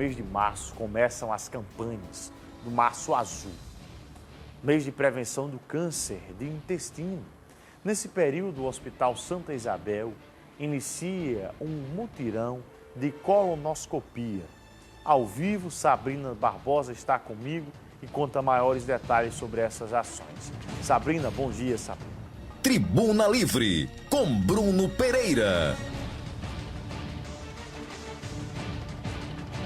Mês de março começam as campanhas do Março Azul, mês de prevenção do câncer de intestino. Nesse período, o Hospital Santa Isabel inicia um mutirão de colonoscopia. Ao vivo, Sabrina Barbosa está comigo e conta maiores detalhes sobre essas ações. Sabrina, bom dia, Sabrina. Tribuna Livre, com Bruno Pereira.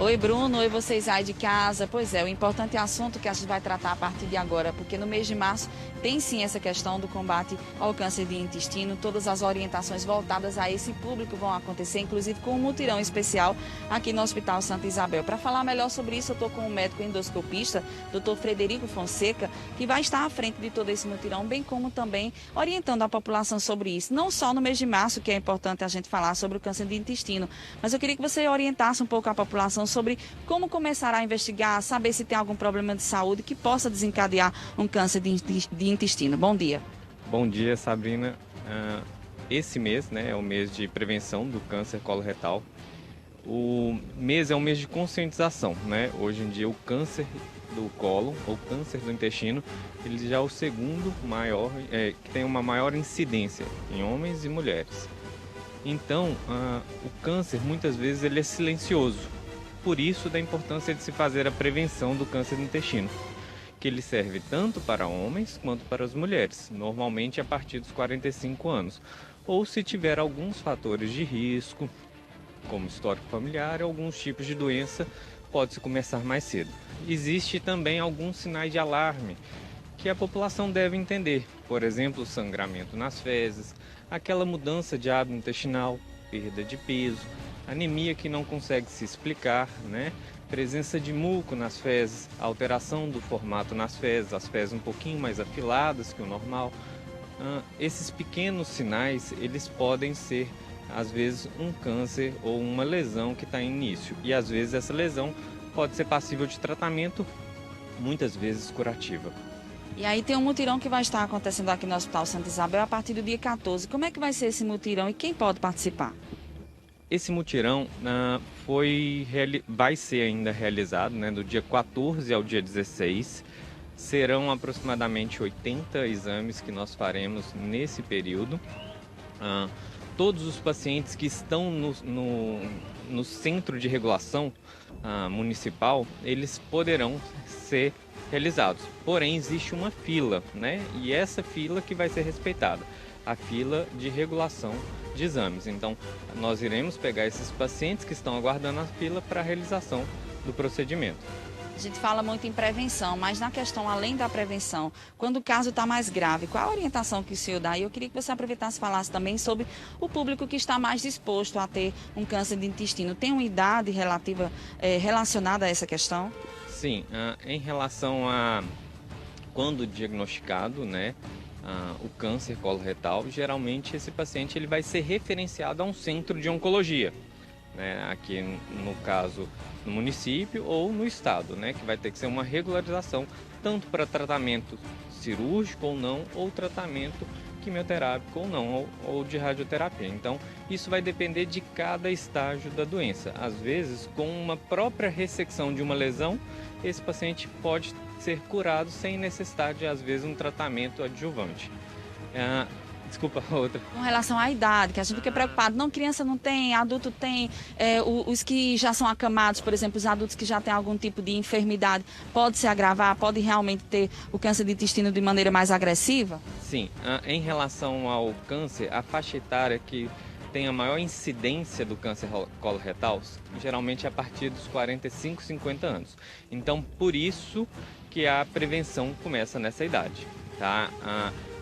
Oi, Bruno. Oi, vocês aí de casa. Pois é, o importante assunto que a gente vai tratar a partir de agora, porque no mês de março tem sim essa questão do combate ao câncer de intestino. Todas as orientações voltadas a esse público vão acontecer, inclusive com um mutirão especial aqui no Hospital Santa Isabel. Para falar melhor sobre isso, eu estou com o médico endoscopista, Dr. Frederico Fonseca, que vai estar à frente de todo esse mutirão, bem como também orientando a população sobre isso. Não só no mês de março, que é importante a gente falar sobre o câncer de intestino, mas eu queria que você orientasse um pouco a população sobre como começar a investigar, saber se tem algum problema de saúde que possa desencadear um câncer de intestino. Bom dia. Bom dia, Sabrina. Esse mês, é o mês de prevenção do câncer coloretal. O mês é um mês de conscientização, Hoje em dia o câncer do colo ou câncer do intestino, ele já é o segundo maior, que tem uma maior incidência em homens e mulheres. Então, o câncer muitas vezes ele é silencioso. Por isso da importância de se fazer a prevenção do câncer do intestino, que ele serve tanto para homens quanto para as mulheres, normalmente a partir dos 45 anos, ou se tiver alguns fatores de risco, como histórico familiar e alguns tipos de doença, pode-se começar mais cedo. Existe também alguns sinais de alarme que a população deve entender, por exemplo, sangramento nas fezes, aquela mudança de hábito intestinal, perda de peso, anemia que não consegue se explicar, Presença de muco nas fezes, alteração do formato nas fezes, as fezes um pouquinho mais afiladas que o normal. Esses pequenos sinais, eles podem ser, às vezes, um câncer ou uma lesão que está em início. E, às vezes, essa lesão pode ser passível de tratamento, muitas vezes curativa. E aí tem um mutirão que vai estar acontecendo aqui no Hospital Santa Isabel a partir do dia 14. Como é que vai ser esse mutirão e quem pode participar? Esse mutirão vai ser ainda realizado, do dia 14 ao dia 16. Serão aproximadamente 80 exames que nós faremos nesse período. Todos os pacientes que estão no centro de regulação municipal, eles poderão ser realizados. Porém, existe uma fila, E essa fila que vai ser respeitada, a fila de regulação de exames. Então, nós iremos pegar esses pacientes que estão aguardando a fila para a realização do procedimento. A gente fala muito em prevenção, mas na questão além da prevenção, quando o caso está mais grave, qual a orientação que o senhor dá? E eu queria que você aproveitasse e falasse também sobre o público que está mais disposto a ter um câncer de intestino. Tem uma idade relacionada a essa questão? Sim, em relação a quando diagnosticado, o câncer coloretal, geralmente esse paciente ele vai ser referenciado a um centro de oncologia, aqui no caso no município ou no estado, que vai ter que ser uma regularização tanto para tratamento cirúrgico ou não, ou tratamento quimioterápico ou não, ou de radioterapia. Então, isso vai depender de cada estágio da doença. Às vezes, com uma própria ressecção de uma lesão, esse paciente pode ser curado sem necessidade, às vezes, um tratamento adjuvante. Desculpa, outra. Com relação à idade, que a gente fica preocupado, não, criança não tem, adulto tem, os que já são acamados, por exemplo, os adultos que já têm algum tipo de enfermidade, pode se agravar, pode realmente ter o câncer de intestino de maneira mais agressiva? Sim, em relação ao câncer, a faixa etária que tem a maior incidência do câncer coloretal, geralmente é a partir dos 45, 50 anos. Então, por isso que a prevenção começa nessa idade, tá?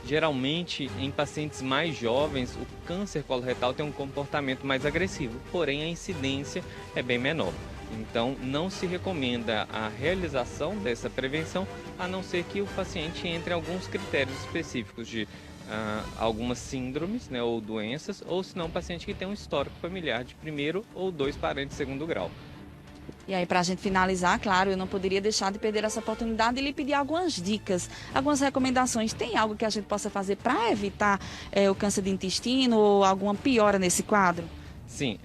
Geralmente, em pacientes mais jovens, o câncer coloretal tem um comportamento mais agressivo, porém a incidência é bem menor. Então, não se recomenda a realização dessa prevenção, a não ser que o paciente entre em alguns critérios específicos de algumas síndromes, ou doenças, ou se não, um paciente que tem um histórico familiar de primeiro ou 2 parentes de segundo grau. E aí, para a gente finalizar, claro, eu não poderia deixar de perder essa oportunidade e lhe pedir algumas dicas, algumas recomendações. Tem algo que a gente possa fazer para evitar o câncer de intestino ou alguma piora nesse quadro? Sim,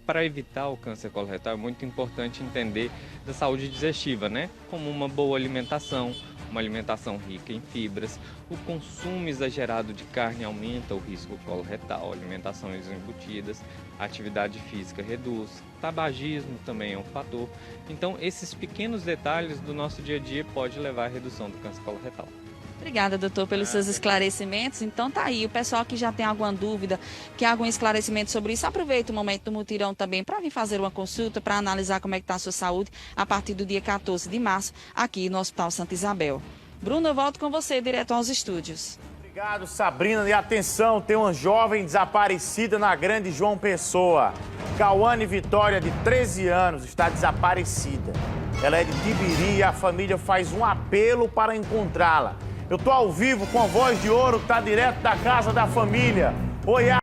para evitar o câncer coloretal é muito importante entender da saúde digestiva, né? Como uma boa alimentação, uma alimentação rica em fibras. O consumo exagerado de carne aumenta o risco coloretal, alimentações embutidas, atividade física reduz, tabagismo também é um fator. Então, esses pequenos detalhes do nosso dia a dia podem levar à redução do câncer coloretal. Obrigada, doutor, pelos seus esclarecimentos. Então tá aí, o pessoal que já tem alguma dúvida, quer algum esclarecimento sobre isso, aproveita o momento do mutirão também para vir fazer uma consulta, para analisar como é que está a sua saúde a partir do dia 14 de março, aqui no Hospital Santa Isabel. Bruno, eu volto com você, direto aos estúdios. Obrigado, Sabrina. E atenção, tem uma jovem desaparecida na Grande João Pessoa. Cauane Vitória, de 13 anos, está desaparecida. Ela é de Tibiri e a família faz um apelo para encontrá-la. Eu tô ao vivo com a Voz de Ouro, que tá direto da casa da família. Oi,